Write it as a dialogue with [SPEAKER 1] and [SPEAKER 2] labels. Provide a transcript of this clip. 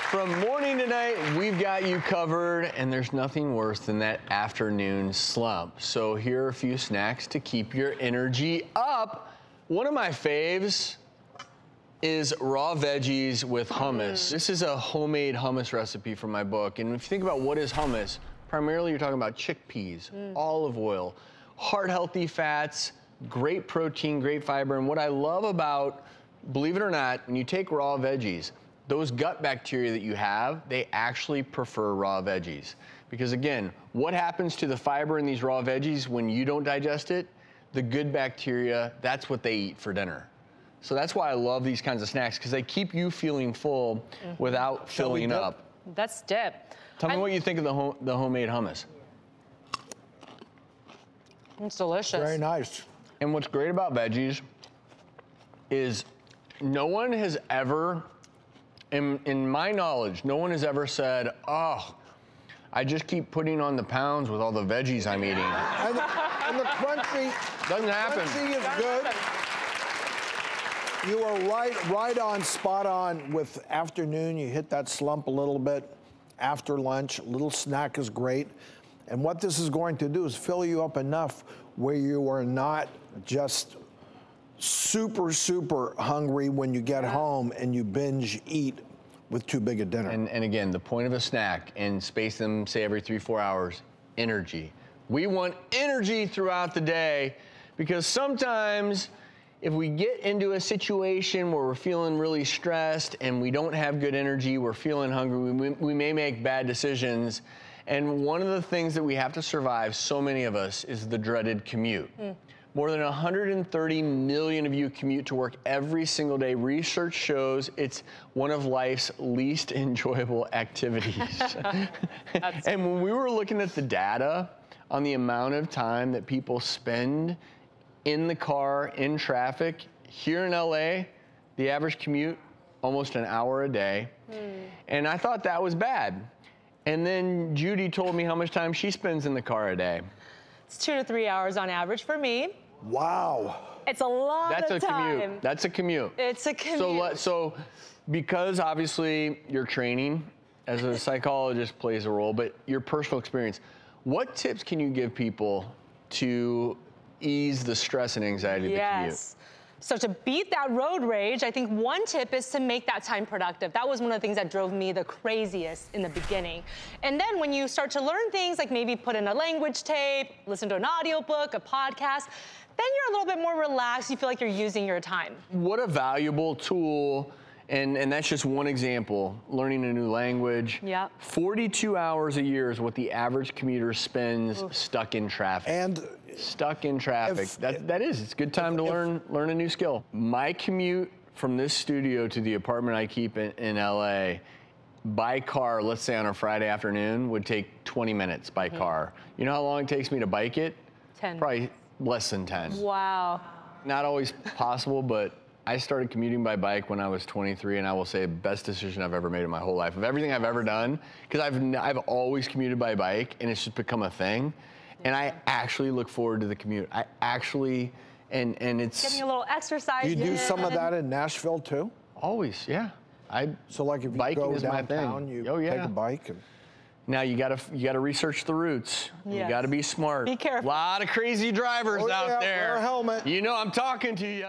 [SPEAKER 1] From morning to night, we've got you covered, and there's nothing worse than that afternoon slump. So here are a few snacks to keep your energy up. One of my faves is raw veggies with hummus. This is a homemade hummus recipe from my book. And if you think about what is hummus, primarily you're talking about chickpeas, olive oil, heart-healthy fats, great protein, great fiber. And what I love about, believe it or not, when you take raw veggies, those gut bacteria that you have, they actually prefer raw veggies. Because again, what happens to the fiber in these raw veggies when you don't digest it? The good bacteria, that's what they eat for dinner. So that's why I love these kinds of snacks, because they keep you feeling full without filling up.
[SPEAKER 2] That's dip.
[SPEAKER 1] Tell me what you think of the homemade hummus.
[SPEAKER 2] It's delicious.
[SPEAKER 3] Very nice.
[SPEAKER 1] And what's great about veggies is no one has ever, in my knowledge, no one has ever said, oh, I just keep putting on the pounds with all the veggies I'm eating.
[SPEAKER 3] And the crunchy,
[SPEAKER 1] doesn't happen.
[SPEAKER 3] Crunchy is good. You are right on, spot on with afternoon. You hit that slump a little bit after lunch. A little snack is great. And what this is going to do is fill you up enough where you are not just super, super hungry when you get home and you binge eat with too big a dinner.
[SPEAKER 1] And again, the point of a snack, and space them, say, every 3-4 hours, energy. We want energy throughout the day, because sometimes if we get into a situation where we're feeling really stressed and we don't have good energy, we're feeling hungry, we may make bad decisions. And one of the things that we have to survive, so many of us, is the dreaded commute. More than 130 million of you commute to work every single day. Research shows it's one of life's least enjoyable activities. And when we were looking at the data on the amount of time that people spend in the car, in traffic, here in LA, the average commute, almost an hour a day. And I thought that was bad. And then Judy told me how much time she spends in the car a day.
[SPEAKER 2] It's 2 to 3 hours on average for me.
[SPEAKER 3] Wow.
[SPEAKER 2] It's a lot of time.
[SPEAKER 1] Commute. That's a commute.
[SPEAKER 2] It's a commute.
[SPEAKER 1] So because obviously your training as a psychologist plays a role, but your personal experience, what tips can you give people to ease the stress and anxiety of the commute?
[SPEAKER 2] So to beat that road rage, I think one tip is to make that time productive. That was one of the things that drove me the craziest in the beginning. And then when you start to learn things, like maybe put in a language tape, listen to an audiobook, a podcast, then you're a little bit more relaxed. You feel like you're using your time. What
[SPEAKER 1] a valuable tool. And that's just one example, learning a new language. 42 hours a year is what the average commuter spends stuck in traffic.
[SPEAKER 3] And
[SPEAKER 1] stuck in traffic. It's a good time to learn a new skill. My commute from this studio to the apartment I keep in LA, by car, let's say on a Friday afternoon, would take 20 minutes by car. You know how long it takes me to bike it?
[SPEAKER 2] 10.
[SPEAKER 1] Probably less than 10.
[SPEAKER 2] Wow.
[SPEAKER 1] Not always possible, but I started commuting by bike when I was 23, and I will say best decision I've ever made in my whole life. Of everything I've ever done, because I've always commuted by bike, and it's just become a thing. And I actually look forward to the commute. I actually, and it's
[SPEAKER 2] getting a little exercise.
[SPEAKER 3] You do some of that in Nashville too?
[SPEAKER 1] Always, yeah.
[SPEAKER 3] So like if you go downtown, you take a bike. And
[SPEAKER 1] now you gotta research the routes. You gotta be smart.
[SPEAKER 2] Be careful.
[SPEAKER 1] A lot of crazy drivers out there.
[SPEAKER 3] Wear a helmet.
[SPEAKER 1] You know I'm talking to you.